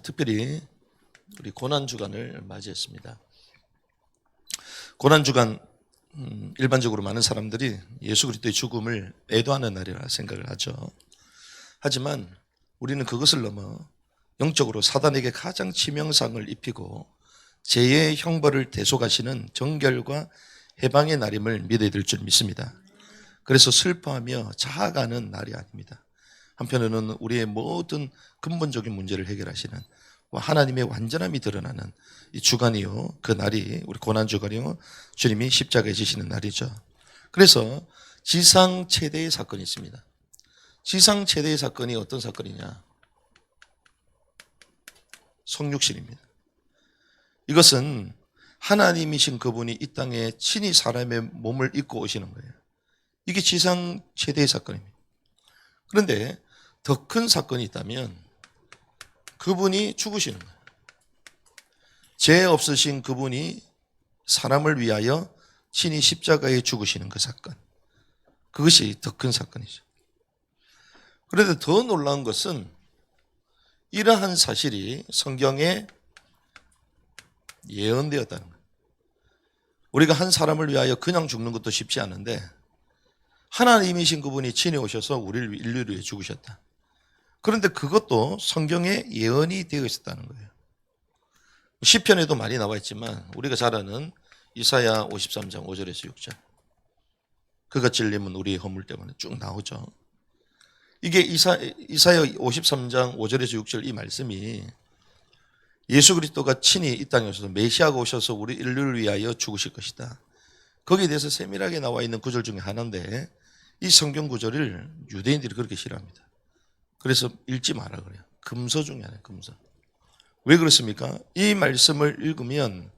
특별히 우리 고난주간을 맞이했습니다. 고난주간 일반적으로 많은 사람들이 예수 그리스도의 죽음을 애도하는 날이라 생각을 하죠. 하지만 우리는 그것을 넘어 영적으로 사단에게 가장 치명상을 입히고 죄의 형벌을 대속하시는 정결과 해방의 날임을 믿어야 될 줄 믿습니다. 그래서 슬퍼하며 자아가는 날이 아닙니다. 한편으로는 우리의 모든 근본적인 문제를 해결하시는 하나님의 완전함이 드러나는 이 주간이요, 그 날이 우리 고난주간이요, 주님이 십자가에 지시는 날이죠. 그래서 지상 최대의 사건이 있습니다. 지상 최대의 사건이 어떤 사건이냐? 성육신입니다. 이것은 하나님이신 그분이 이 땅에 친히 사람의 몸을 입고 오시는 거예요. 이게 지상 최대의 사건입니다. 그런데 더 큰 사건이 있다면 그분이 죽으시는 거예요. 죄 없으신 그분이 사람을 위하여 친히 십자가에 죽으시는 그 사건. 그것이 더 큰 사건이죠. 그런데 더 놀라운 것은 이러한 사실이 성경에 예언되었다는 거예요. 우리가 한 사람을 위하여 그냥 죽는 것도 쉽지 않은데 하나님이신 그분이 친히 오셔서 우리를 인류를 위해 죽으셨다. 그런데 그것도 성경에 예언이 되어 있었다는 거예요. 시편에도 많이 나와 있지만 우리가 잘 아는 이사야 53장 5절에서 6절. 그가 찔림은 우리의 허물 때문에 쭉 나오죠. 이게 이사야 53장 5절에서 6절 이 말씀이 예수 그리스도가 친히 이 땅에 오셔서 메시아가 오셔서 우리 인류를 위하여 죽으실 것이다. 거기에 대해서 세밀하게 나와 있는 구절 중에 하나인데 이 성경 구절을 유대인들이 그렇게 싫어합니다. 그래서 읽지 마라 그래요. 금서 중에 하나예요. 금서. 왜 그렇습니까? 이 말씀을 읽으면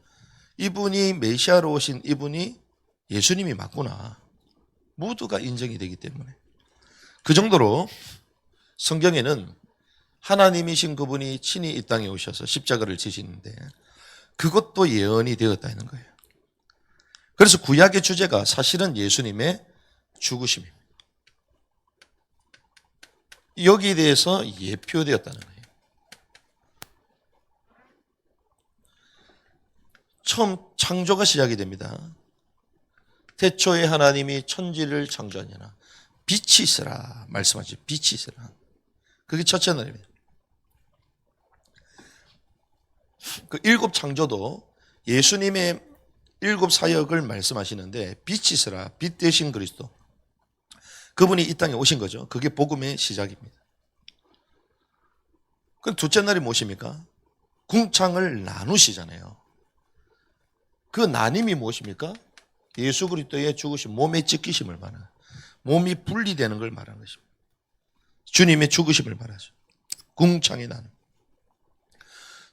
이분이 메시아로 오신 이분이 예수님이 맞구나. 모두가 인정이 되기 때문에. 그 정도로 성경에는 하나님이신 그분이 친히 이 땅에 오셔서 십자가를 지시는데 그것도 예언이 되었다는 거예요. 그래서 구약의 주제가 사실은 예수님의 죽으심입니다. 여기에 대해서 예표되었다는 거예요. 처음 창조가 시작이 됩니다. 태초에 하나님이 천지를 창조하니라. 빛이 있으라 말씀하시죠. 빛이 있으라. 그게 첫째 날입니다. 그 일곱 창조도 예수님의 일곱 사역을 말씀하시는데 빛이 있으라. 빛 되신 그리스도. 그분이 이 땅에 오신 거죠. 그게 복음의 시작입니다. 그 둘째 날이 무엇입니까? 궁창을 나누시잖아요. 그 나눔이 무엇입니까? 예수 그리스도의 죽으심, 몸의 찢기심을 말하는, 몸이 분리되는 걸 말하는 것입니다. 주님의 죽으심을 말하죠. 궁창의 나눔.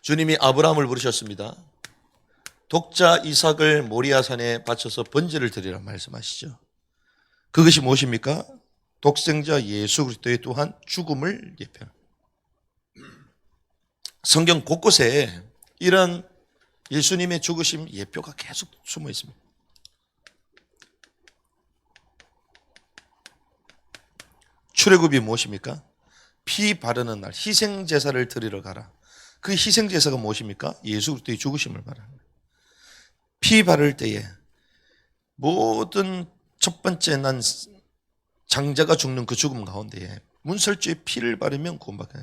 주님이 아브라함을 부르셨습니다. 독자 이삭을 모리아산에 바쳐서 번제를 드리라 말씀하시죠. 그것이 무엇입니까? 독생자 예수 그리스도의 또한 죽음을 예표합니다. 성경 곳곳에 이런 예수님의 죽으심 예표가 계속 숨어 있습니다. 출애굽이 무엇입니까? 피 바르는 날 희생제사를 드리러 가라. 그 희생제사가 무엇입니까? 예수 그리스도의 죽으심을 말하는 거예요. 피 바를 때에 모든 첫 번째 난 장자가 죽는 그 죽음 가운데에 문설주에 피를 바르면 구원받게.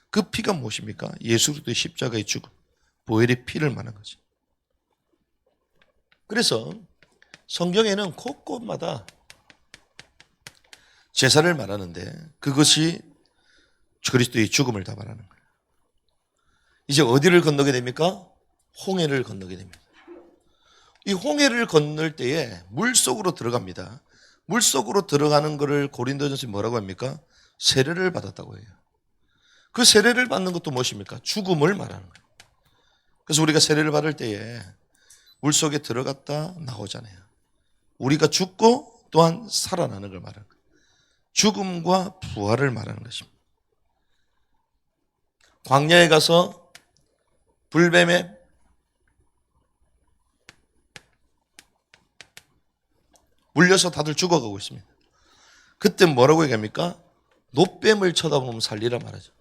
그 피가 무엇입니까? 예수 그리스도의 십자가의 죽음, 보혈의 피를 말하는 거죠. 그래서 성경에는 곳곳마다 제사를 말하는데 그것이 그리스도의 죽음을 다 말하는 거예요. 이제 어디를 건너게 됩니까? 홍해를 건너게 됩니다. 이 홍해를 건널 때에 물속으로 들어갑니다. 물속으로 들어가는 것을 고린도전서에 뭐라고 합니까? 세례를 받았다고 해요. 그 세례를 받는 것도 무엇입니까? 죽음을 말하는 거예요. 그래서 우리가 세례를 받을 때에 물속에 들어갔다 나오잖아요. 우리가 죽고 또한 살아나는 걸 말하는 거예요. 죽음과 부활을 말하는 것입니다. 광야에 가서 불뱀에 물려서 다들 죽어가고 있습니다. 그때 뭐라고 얘기합니까? 노뱀을 쳐다보면 살리라 말하죠.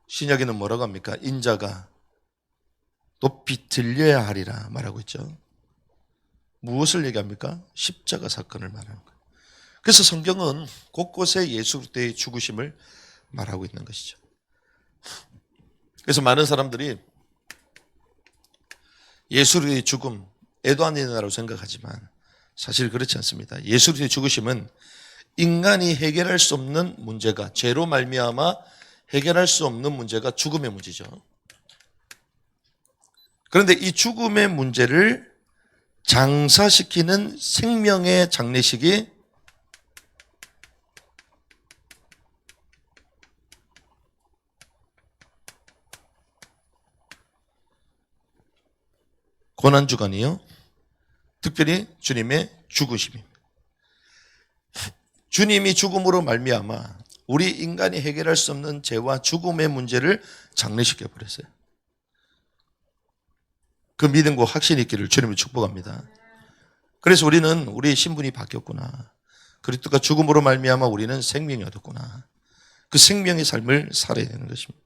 신약에는 뭐라고 합니까? 인자가 높이 들려야 하리라 말하고 있죠. 무엇을 얘기합니까? 십자가 사건을 말하는 거예요. 그래서 성경은 곳곳에 예수 그리스도의 죽으심을 말하고 있는 것이죠. 그래서 많은 사람들이 예수 그리스도의 죽음 애도 안 되는다고 생각하지만 사실 그렇지 않습니다. 예수 그리스도의 죽으심은 인간이 해결할 수 없는 문제가, 죄로 말미암아 해결할 수 없는 문제가 죽음의 문제죠. 그런데 이 죽음의 문제를 장사시키는 생명의 장례식이 고난주간이요. 특별히 주님의 죽으심입니다. 주님이 죽음으로 말미암아 우리 인간이 해결할 수 없는 죄와 죽음의 문제를 장례시켜 버렸어요. 그 믿음과 확신이 있기를 주님을 축복합니다. 그래서 우리는 우리의 신분이 바뀌었구나. 그리스도가 죽음으로 말미암아 우리는 생명이 얻었구나. 그 생명의 삶을 살아야 되는 것입니다.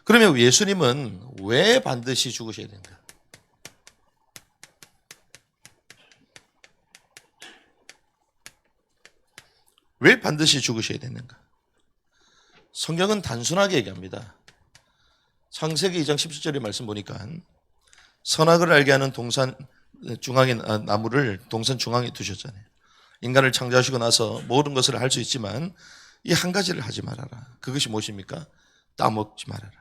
그러면 예수님은 왜 반드시 죽으셔야 된다? 왜 반드시 죽으셔야 되는가? 성경은 단순하게 얘기합니다. 창세기 2장 17절의 말씀 보니까 선악을 알게 하는 동산 중앙에 나무를 동산 중앙에 두셨잖아요. 인간을 창조하시고 나서 모든 것을 할 수 있지만 이 한 가지를 하지 말아라. 그것이 무엇입니까? 따먹지 말아라.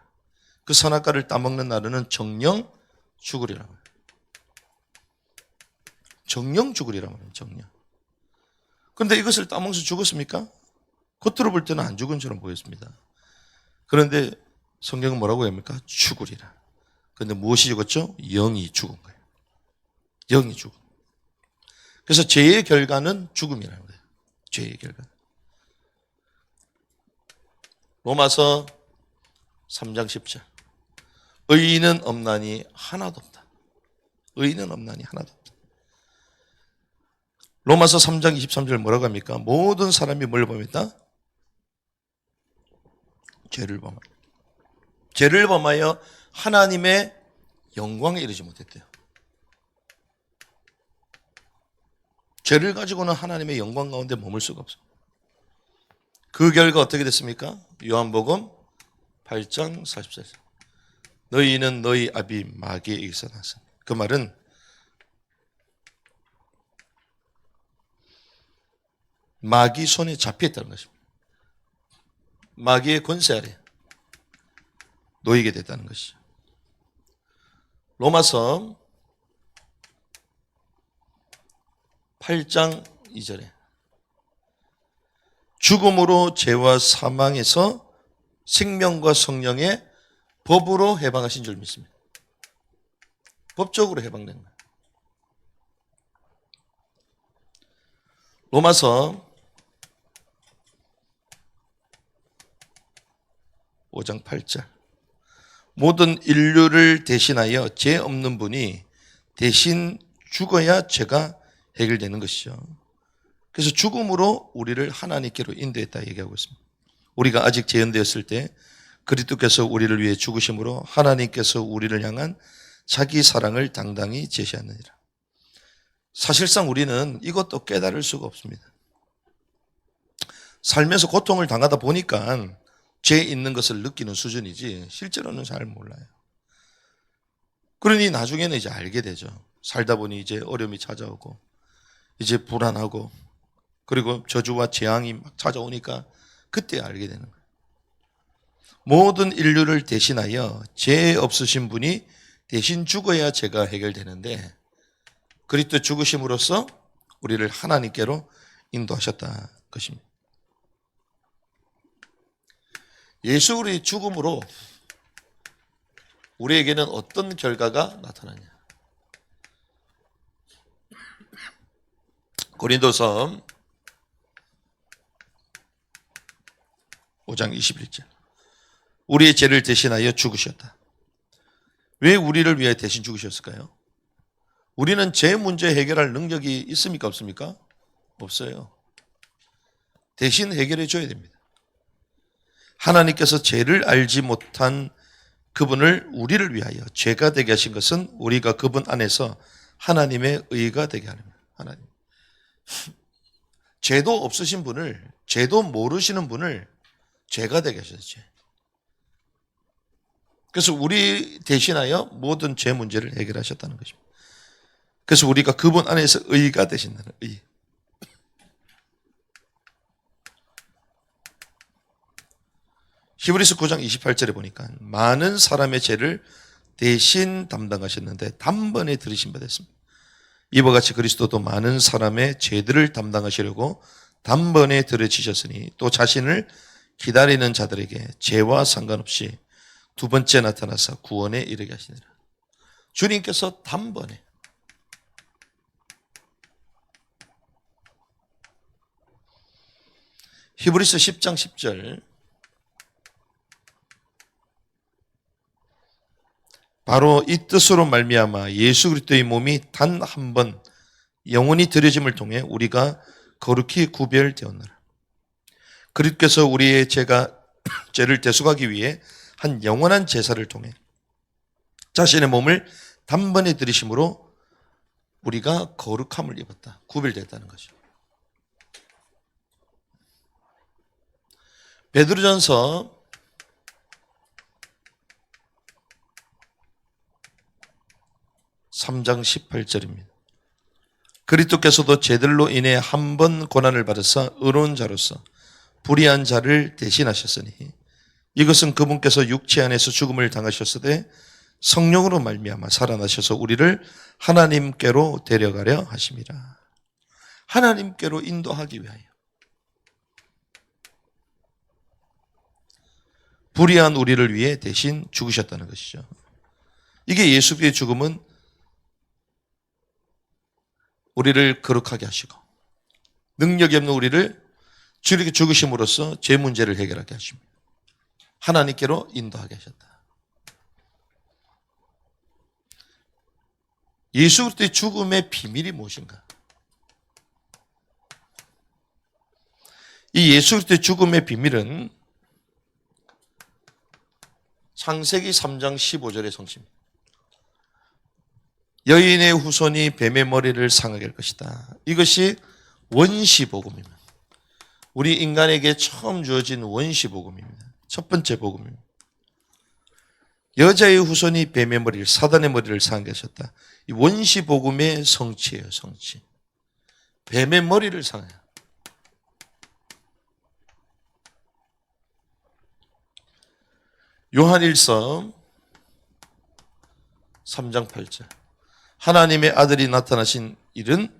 그 선악과를 따먹는 날은 정령 죽으리라고 해요. 정령 죽으리라고 해요. 정령. 그런데 이것을 따먹어서 죽었습니까? 겉으로 볼 때는 안 죽은 처럼 보였습니다. 그런데 성경은 뭐라고 합니까? 죽으리라. 그런데 무엇이 죽었죠? 영이 죽은 거예요. 영이 죽음. 그래서 죄의 결과는 죽음이라는 거예요. 죄의 결과. 로마서 3장 10절. 의인은 없나니 하나도 없다. 의인은 없나니 하나도 없다. 로마서 3장 23절 뭐라고 합니까? 모든 사람이 뭘 범했다? 죄를 범하여. 죄를 범하여 하나님의 영광에 이르지 못했대요. 죄를 가지고는 하나님의 영광 가운데 머물 수가 없어요. 그 결과 어떻게 됐습니까? 요한복음 8장 44절. 너희는 너희 아비 마귀에게서 났으니. 그 말은 마귀 손에 잡혀있다는 것입니다. 마귀의 권세 아래 놓이게 됐다는 것이죠. 로마서 8장 2절에 죽음으로 죄와 사망에서 생명과 성령의 법으로 해방하신 줄 믿습니다. 법적으로 해방된 거예요. 로마서 5장 8절. 모든 인류를 대신하여 죄 없는 분이 대신 죽어야 죄가 해결되는 것이죠. 그래서 죽음으로 우리를 하나님께로 인도했다 얘기하고 있습니다. 우리가 아직 재현되었을 때 그리스도께서 우리를 위해 죽으심으로 하나님께서 우리를 향한 자기 사랑을 당당히 제시하느니라. 사실상 우리는 이것도 깨달을 수가 없습니다. 살면서 고통을 당하다 보니까 죄 있는 것을 느끼는 수준이지 실제로는 잘 몰라요. 그러니 나중에는 이제 알게 되죠. 살다 보니 이제 어려움이 찾아오고 이제 불안하고 그리고 저주와 재앙이 막 찾아오니까 그때 알게 되는 거예요. 모든 인류를 대신하여 죄 없으신 분이 대신 죽어야 죄가 해결되는데 그리스도 죽으심으로써 우리를 하나님께로 인도하셨다 것입니다. 예수 그리스도의 죽음으로 우리에게는 어떤 결과가 나타나냐? 고린도서 5장 21절. 우리의 죄를 대신하여 죽으셨다. 왜 우리를 위해 대신 죽으셨을까요? 우리는 죄 문제 해결할 능력이 있습니까? 없습니까? 없어요. 대신 해결해 줘야 됩니다. 하나님께서 죄를 알지 못한 그분을 우리를 위하여 죄가 되게 하신 것은 우리가 그분 안에서 하나님의 의가 되게 하는 거예요. 하나님. 죄도 없으신 분을, 죄도 모르시는 분을 죄가 되게 하셨지. 그래서 우리 대신하여 모든 죄 문제를 해결하셨다는 것입니다. 그래서 우리가 그분 안에서 의가 되신다는 의. 히브리서 9장 28절에 보니까 많은 사람의 죄를 대신 담당하셨는데 단번에 들으신 바 됐습니다. 이와 같이 그리스도도 많은 사람의 죄들을 담당하시려고 단번에 들으시셨으니 또 자신을 기다리는 자들에게 죄와 상관없이 두 번째 나타나서 구원에 이르게 하시니라. 주님께서 단번에 히브리서 10장 10절 바로 이 뜻으로 말미암아 예수 그리스도의 몸이 단 한 번 영원히 드려짐을 통해 우리가 거룩히 구별되었노라. 그리스도께서 우리의 죄를 대속하기 위해 한 영원한 제사를 통해 자신의 몸을 단번에 들이심으로 우리가 거룩함을 입었다. 구별됐다는 거죠. 베드로전서 3장 18절입니다. 그리스도께서도 죄들로 인해 한 번 고난을 받아서 의로운 자로서 불의한 자를 대신하셨으니 이것은 그분께서 육체 안에서 죽음을 당하셨으되 성령으로 말미암아 살아나셔서 우리를 하나님께로 데려가려 하심이라. 하나님께로 인도하기 위하여 불의한 우리를 위해 대신 죽으셨다는 것이죠. 이게 예수의 죽음은 우리를 거룩하게 하시고 능력이 없는 우리를 주님께 죽으심으로써 죄 문제를 해결하게 하십니다. 하나님께로 인도하게 하셨다. 예수 그리스도의 죽음의 비밀이 무엇인가? 이 예수 그리스도의 죽음의 비밀은 창세기 3장 15절의 성취입니다. 여인의 후손이 뱀의 머리를 상하게 할 것이다. 이것이 원시복음입니다. 우리 인간에게 처음 주어진 원시복음입니다. 첫 번째 복음입니다. 여자의 후손이 뱀의 머리를, 사단의 머리를 상하게 하셨다. 이 원시복음의 성취예요, 성취. 뱀의 머리를 상해요. 요한일서 3장 8절. 하나님의 아들이 나타나신 일은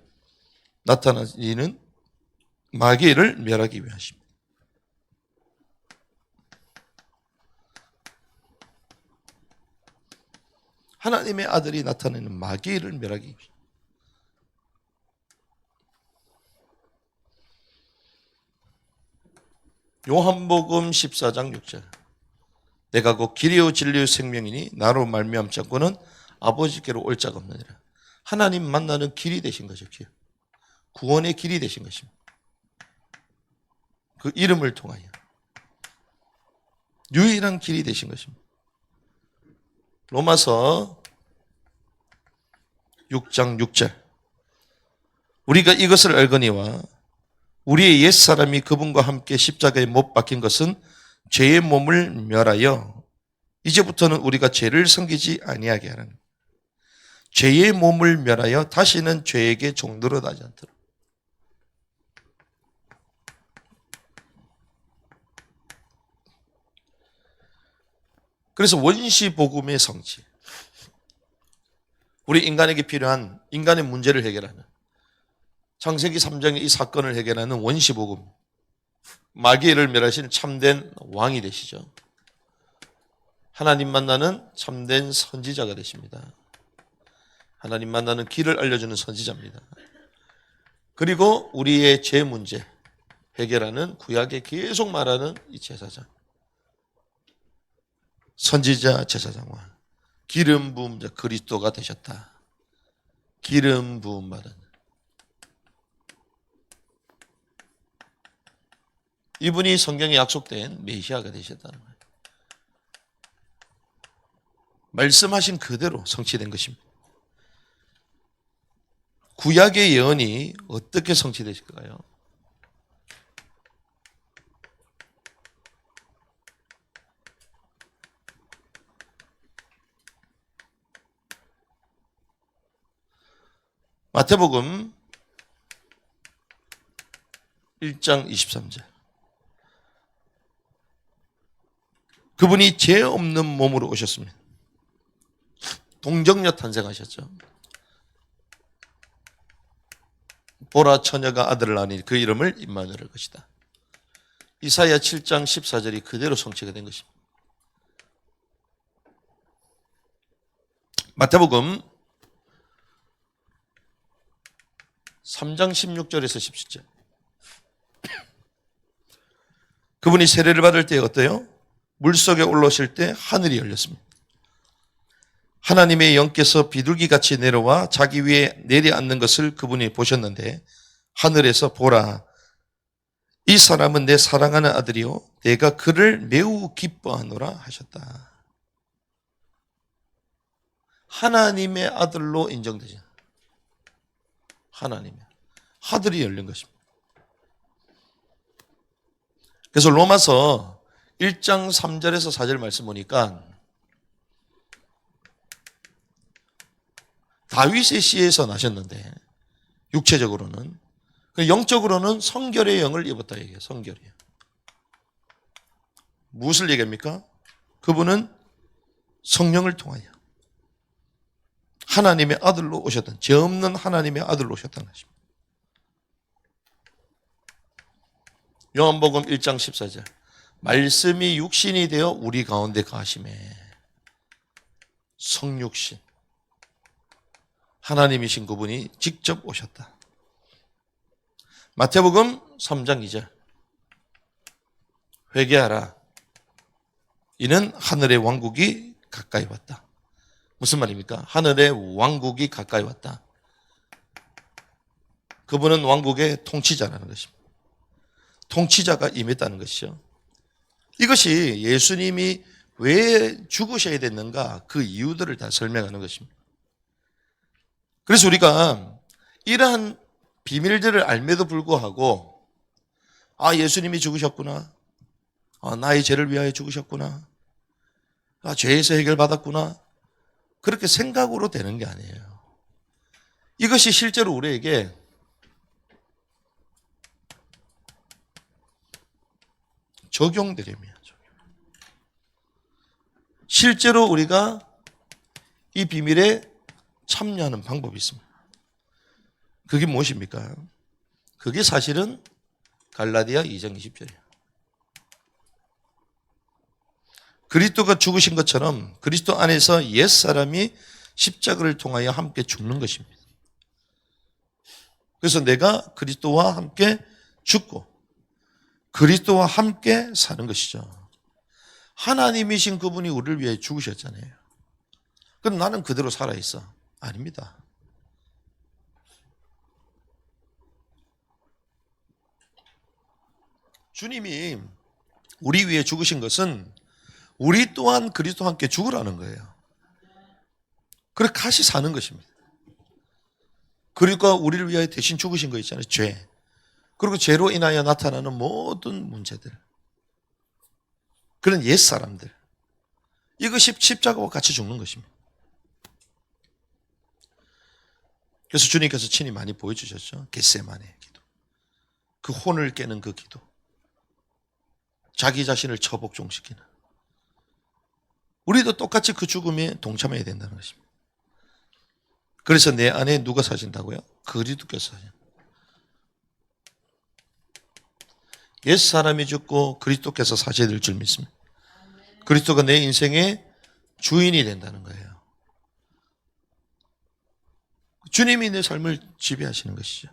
마귀를 멸하기 위하십니다. 하나님의 아들이 나타내는 마귀를 멸하기 위하십니다. 요한복음 14장 6절. 내가 곧 길이요 진리요 생명이니 나로 말미암지 않고는 아버지께로 올 자가 없느니라. 하나님 만나는 길이 되신 거죠. 길. 구원의 길이 되신 것입니다. 그 이름을 통하여 유일한 길이 되신 것입니다. 로마서 6장 6절. 우리가 이것을 알거니와 우리의 옛사람이 그분과 함께 십자가에 못 박힌 것은 죄의 몸을 멸하여 이제부터는 우리가 죄를 섬기지 아니하게 하는, 죄의 몸을 멸하여 다시는 죄에게 종노릇하지 않도록. 그래서 원시복음의 성취, 우리 인간에게 필요한 인간의 문제를 해결하는, 창세기 3장의 이 사건을 해결하는 원시복음, 마귀를 멸하신 참된 왕이 되시죠. 하나님 만나는 참된 선지자가 되십니다. 하나님 만나는 길을 알려주는 선지자입니다. 그리고 우리의 죄 문제 해결하는, 구약에 계속 말하는 이 제사장, 선지자 제사장과 기름 부음 자 그리스도가 되셨다. 기름 부음 받은. 이분이 성경에 약속된 메시아가 되셨다는 거예요. 말씀하신 그대로 성취된 것입니다. 구약의 예언이 어떻게 성취되실까요? 마태복음 1장 23절. 그분이 죄 없는 몸으로 오셨습니다. 동정녀 탄생하셨죠. 보라 처녀가 아들을 낳으니 그 이름을 임마누엘 할 것이다. 이사야 7장 14절이 그대로 성취가 된 것입니다. 마태복음 3장 16절에서 17절. 그분이 세례를 받을 때 어때요? 물속에 올라오실 때 하늘이 열렸습니다. 하나님의 영께서 비둘기같이 내려와 자기 위에 내려앉는 것을 그분이 보셨는데 하늘에서 보라, 이 사람은 내 사랑하는 아들이요 내가 그를 매우 기뻐하노라 하셨다. 하나님의 아들로 인정되죠. 하나님의 하늘이 열린 것입니다. 그래서 로마서 1장 3절에서 4절 말씀 보니까 다윗의 씨에서 나셨는데 육체적으로는, 영적으로는 성결의 영을 입었다 얘기해요. 성결이에요. 무엇을 얘기합니까? 그분은 성령을 통하여 하나님의 아들로 오셨던, 죄 없는 하나님의 아들로 오셨다는 것입니다. 요한복음 1장 14절. 말씀이 육신이 되어 우리 가운데 가심에. 성육신. 하나님이신 그분이 직접 오셨다. 마태복음 3장 2절. 회개하라. 이는 하늘의 왕국이 가까이 왔다. 무슨 말입니까? 하늘의 왕국이 가까이 왔다. 그분은 왕국의 통치자라는 것입니다. 통치자가 임했다는 것이죠. 이것이 예수님이 왜 죽으셔야 됐는가 그 이유들을 다 설명하는 것입니다. 그래서 우리가 이러한 비밀들을 알매도 불구하고 예수님이 죽으셨구나. 나의 죄를 위하여 죽으셨구나. 죄에서 해결받았구나. 그렇게 생각으로 되는 게 아니에요. 이것이 실제로 우리에게 적용되려면 실제로 우리가 이 비밀에 참여하는 방법이 있습니다. 그게 무엇입니까? 그게 사실은 갈라디아 2장 20절이에요. 그리스도가 죽으신 것처럼 그리스도 안에서 옛사람이 십자가를 통하여 함께 죽는 것입니다. 그래서 내가 그리스도와 함께 죽고 그리스도와 함께 사는 것이죠. 하나님이신 그분이 우리를 위해 죽으셨잖아요. 그럼 나는 그대로 살아있어? 아닙니다. 주님이 우리 위해 죽으신 것은 우리 또한 그리스도와 함께 죽으라는 거예요. 그렇게 같이 사는 것입니다. 그러니까 우리를 위하여 대신 죽으신 거 있잖아요. 죄. 그리고 죄로 인하여 나타나는 모든 문제들. 그런 옛사람들. 이것이 십자가와 같이 죽는 것입니다. 그래서 주님께서 친히 많이 보여주셨죠. 겟세마네 기도. 그 혼을 깨는 그 기도. 자기 자신을 처복종시키는. 우리도 똑같이 그 죽음에 동참해야 된다는 것입니다. 그래서 내 안에 누가 사신다고요? 그리스도께서 사신. 옛사람이 죽고 그리스도께서 사셔야 될 줄 믿습니다. 그리스도가 내 인생의 주인이 된다는 거예요. 주님이 내 삶을 지배하시는 것이죠.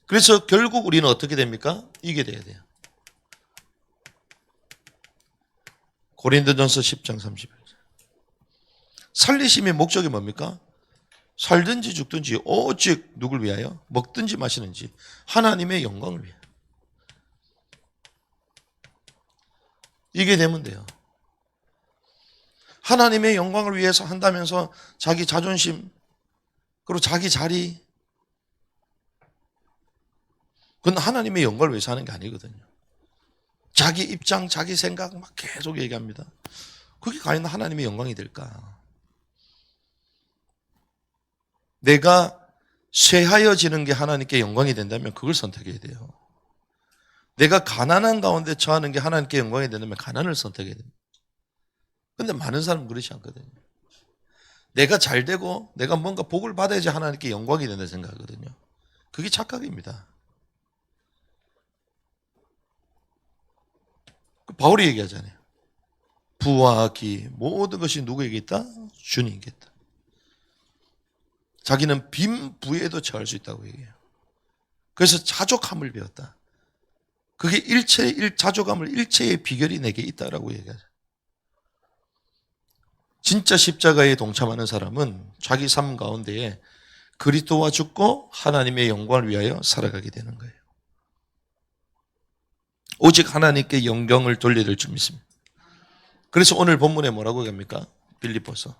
그래서 결국 우리는 어떻게 됩니까? 이게 돼야 돼요. 고린도전서 10장 31절. 살리심의 목적이 뭡니까? 살든지 죽든지 오직 누굴 위하여? 먹든지 마시는지 하나님의 영광을 위하여. 이게 되면 돼요. 하나님의 영광을 위해서 한다면서 자기 자존심, 그리고 자기 자리, 그건 하나님의 영광을 위해서 하는 게 아니거든요. 자기 입장, 자기 생각 막 계속 얘기합니다. 그게 과연 하나님의 영광이 될까? 내가 쇠하여지는 게 하나님께 영광이 된다면 그걸 선택해야 돼요. 내가 가난한 가운데 처하는 게 하나님께 영광이 된다면 가난을 선택해야 됩니다. 그런데 많은 사람은 그렇지 않거든요. 내가 잘 되고 내가 뭔가 복을 받아야지 하나님께 영광이 된다 생각하거든요. 그게 착각입니다. 바울이 얘기하잖아요. 부와 기 모든 것이 누구에게 있다? 주님에게 있다. 자기는 빈 부에도 처할 수 있다고 얘기해요. 그래서 자족함을 배웠다. 그게 자족함을 일체의 비결이 내게 있다라고 얘기하죠. 진짜 십자가에 동참하는 사람은 자기 삶 가운데에 그리스도와 죽고 하나님의 영광을 위하여 살아가게 되는 거예요. 오직 하나님께 영광을 돌려야 될 줄 믿습니다. 그래서 오늘 본문에 뭐라고 합니까? 빌립보서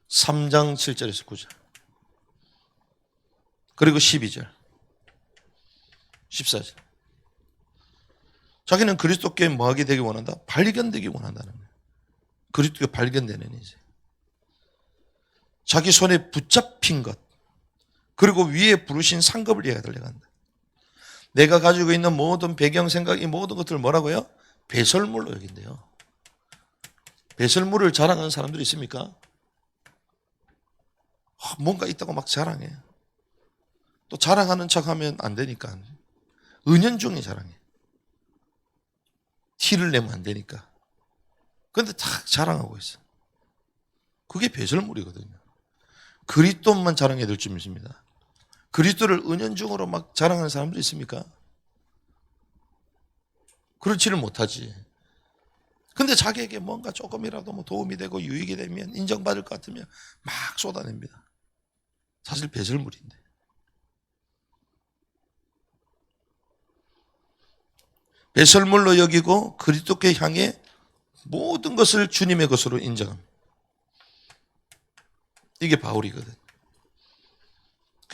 3장 7절에서 9절 그리고 12절 14절 자기는 그리스도께 뭐하게 되기 원한다? 발견되기 원한다는 거예요. 그리스도가 발견되는 이제 자기 손에 붙잡힌 것 그리고 위에 부르신 상급을 이해가 달려간다. 내가 가지고 있는 모든 배경 생각 이 모든 것들을 뭐라고요? 배설물로 여긴대요. 배설물을 자랑하는 사람들이 있습니까? 뭔가 있다고 막 자랑해. 또 자랑하는 척하면 안 되니까 은연중에 자랑해. 티를 내면 안 되니까. 그런데 다 자랑하고 있어. 그게 배설물이거든요. 그리스도만 자랑해야 될 줄 믿습니다. 그리스도를 은연중으로 막 자랑하는 사람들이 있습니까? 그렇지를 못하지. 근데 자기에게 뭔가 조금이라도 뭐 도움이 되고 유익이 되면 인정받을 것 같으면 막 쏟아냅니다. 사실 배설물인데. 배설물로 여기고 그리스도께 향해 모든 것을 주님의 것으로 인정합니다. 이게 바울이거든.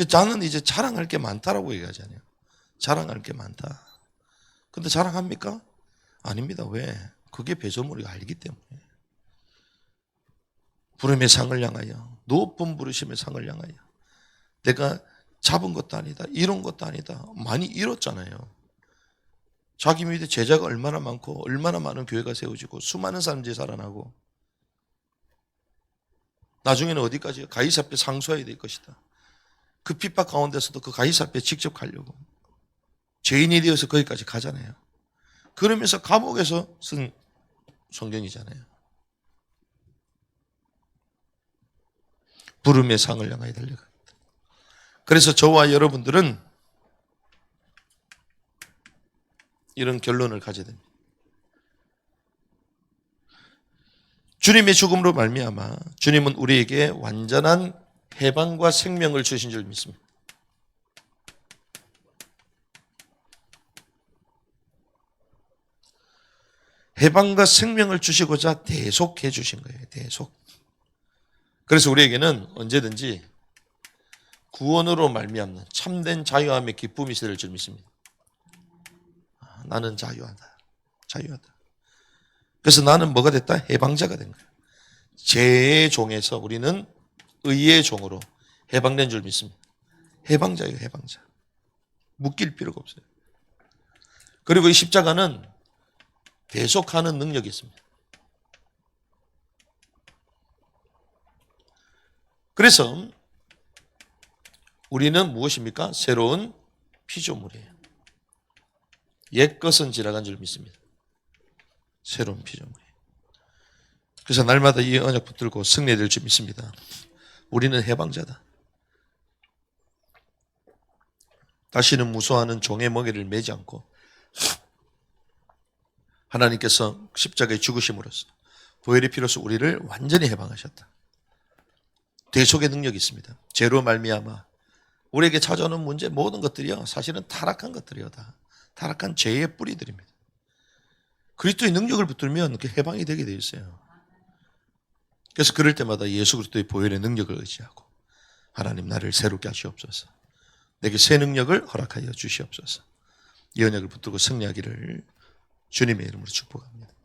저는 이제 자랑할 게 많다라고 얘기하잖아요. 자랑할 게 많다. 근데 자랑합니까? 아닙니다. 왜? 그게 배설물이 알기 때문에. 부름의 상을 향하여, 높은 부르심의 상을 향하여. 내가 잡은 것도 아니다. 이룬 것도 아니다. 많이 이뤘잖아요. 자기 밑에 제자가 얼마나 많고 얼마나 많은 교회가 세워지고 수많은 사람들이 살아나고 나중에는 어디까지 가이사 앞에 상소해야 될 것이다. 그 핍박 가운데서도 그 가이사 앞에 직접 가려고 죄인이 되어서 거기까지 가잖아요. 그러면서 감옥에서 쓴 성경이잖아요. 부름의 상을 향하여 달려갑니다. 그래서 저와 여러분들은 이런 결론을 가져야 됩니다. 주님의 죽음으로 말미암아 주님은 우리에게 완전한 해방과 생명을 주신 줄 믿습니다. 해방과 생명을 주시고자 대속해 주신 거예요. 대속. 그래서 우리에게는 언제든지 구원으로 말미암는 참된 자유함의 기쁨이 있을 줄 믿습니다. 나는 자유하다. 자유하다. 그래서 나는 뭐가 됐다? 해방자가 된 거예요. 죄의 종에서 우리는 의의 종으로 해방된 줄 믿습니다. 해방자예요, 해방자. 묶일 필요가 없어요. 그리고 이 십자가는 대속하는 능력이 있습니다. 그래서 우리는 무엇입니까? 새로운 피조물이에요. 옛것은 지나간 줄 믿습니다. 새로운 피조물이에요. 그래서 날마다 이 언약 붙들고 승리될 줄 믿습니다. 우리는 해방자다. 다시는 무서워하는 종의 멍에를 매지 않고 하나님께서 십자가에 죽으심으로써 보혈의 피로써 우리를 완전히 해방하셨다. 대속의 능력이 있습니다. 죄로 말미암아 우리에게 찾아오는 문제 모든 것들이요 사실은 타락한 것들이요 다 타락한 죄의 뿌리들입니다. 그리스도의 능력을 붙들면 그 해방이 되게 되어 있어요. 그래서 그럴 때마다 예수 그리스도의 보혈의 능력을 의지하고 하나님 나를 새롭게 하시옵소서. 내게 새 능력을 허락하여 주시옵소서. 이 언약을 붙들고 승리하기를 주님의 이름으로 축복합니다.